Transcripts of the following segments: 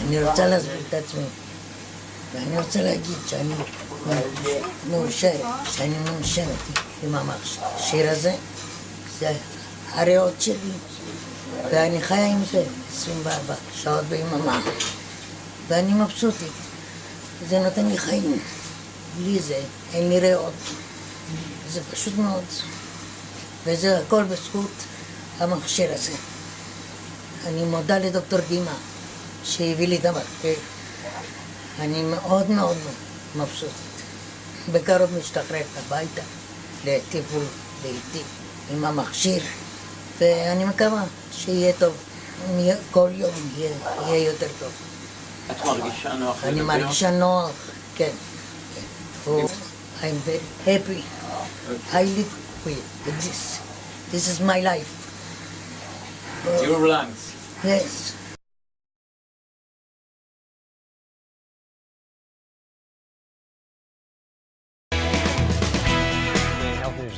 אני רוצה להסביר את עצמי, ואני רוצה להגיד שאני מאושר, שאני מנשמת עם המכשיר הזה, זה הריאות שלי, ואני חיה עם זה 24 שעות ביממה, ואני מבסוטית, זה נותן לי חיים, בלי זה אין לי ריאות, זה פשוט מאוד, וזה הכל בזכות המכשיר הזה. אני מודה לדוקטור דימה שהביא לי את המכשיר. אני מאוד מאוד מבסוטית. בקרוב משתחררת הביתה לטיפול ביתי עם המכשיר, ואני מקווה שיהיה טוב. כל יום יהיה יותר טוב. את מרגישה נוח לדבר? אני מרגישה נוח, כן. I'm very happy. I live with this. This is my life. Your lungs. Yes.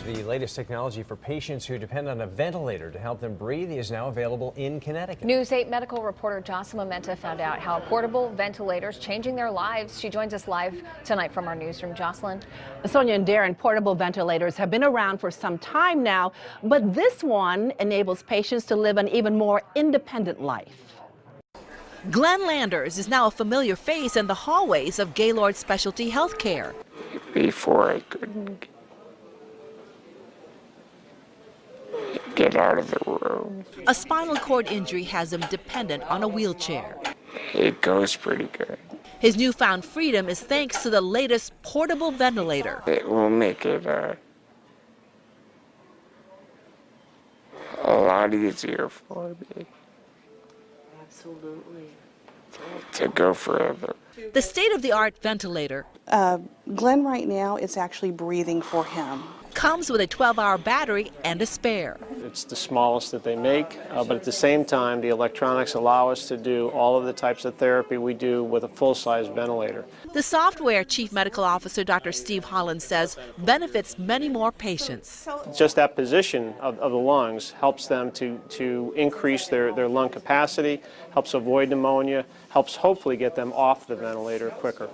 The latest technology for patients who depend on a ventilator to help them breathe is now available in Connecticut. News 8 medical reporter Jocelyn Menta found out how portable ventilators changing their lives. She joins us live tonight from our newsroom. Jocelyn. Sonia and Darren, portable ventilators have been around for some time now, but this one enables patients to live an even more independent life. Glenn Landers is now a familiar face in the hallways of Gaylord Specialty Healthcare. Before I couldn't get out of the room. A spinal cord injury has him dependent on a wheelchair. It goes pretty good. His newfound freedom is thanks to the latest portable ventilator. It will make it a lot easier for me. Absolutely. To go further. The state-of-the-art ventilator Glenn right now is actually breathing for him. comes with a 12-hour battery and a spare. It's the smallest that they make, but at the same time, the electronics allow us to do all of the types of therapy we do with a full-size ventilator. The software, Chief Medical Officer Dr. Steve Holland says, benefits many more patients. Just that position of the lungs helps them to increase their lung capacity, helps avoid pneumonia, helps hopefully get them off the ventilator quicker.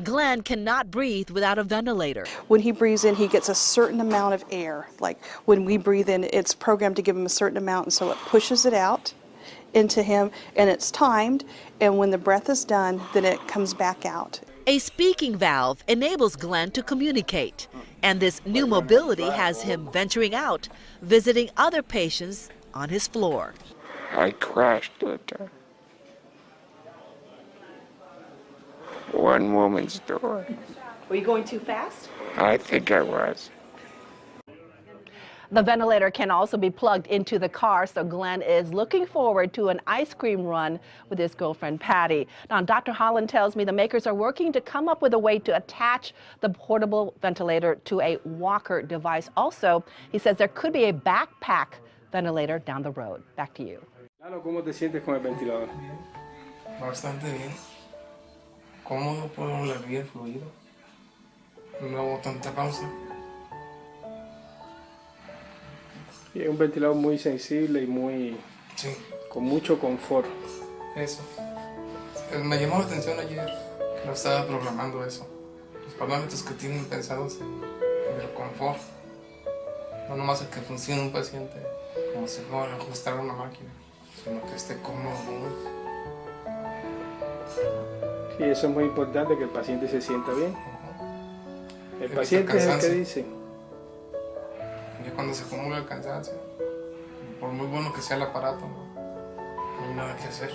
Glenn cannot breathe without a ventilator. When he breathes in, he gets a certain amount of air. Like when we breathe in, it's programmed to give him a certain amount, and so it pushes it out into him, and it's timed, and when the breath is done, then it comes back out. A speaking valve enables Glenn to communicate, and this new mobility has him venturing out, visiting other patients on his floor. I crashed into one woman's door. Were you going too fast? I think I was. The ventilator can also be plugged into the car, so Glenn is looking forward to an ice cream run with his girlfriend Patty. Now, Dr. Holland tells me the makers are working to come up with a way to attach the portable ventilator to a walker device. Also, he says there could be a backpack ventilator down the road. Back to you. ¿Cómo te sientes con el ventilador? Bastante bien. Cómodo, puedo hablar bien, fluido. No hago tanta pausa. Y es un ventilador muy sensible y muy... Sí. Con mucho confort. Eso. Me llamó la atención ayer que lo estaba programando eso. Los parámetros que tienen pensados en el confort. No nomás el que funcione un paciente como si fuera ajustar una máquina, sino que esté cómodo. Sí, eso es muy importante, que el paciente se sienta bien. El paciente es el que dice. Ya cuando se acumula el cansancio, por muy bueno que sea el aparato, no hay nada que hacer.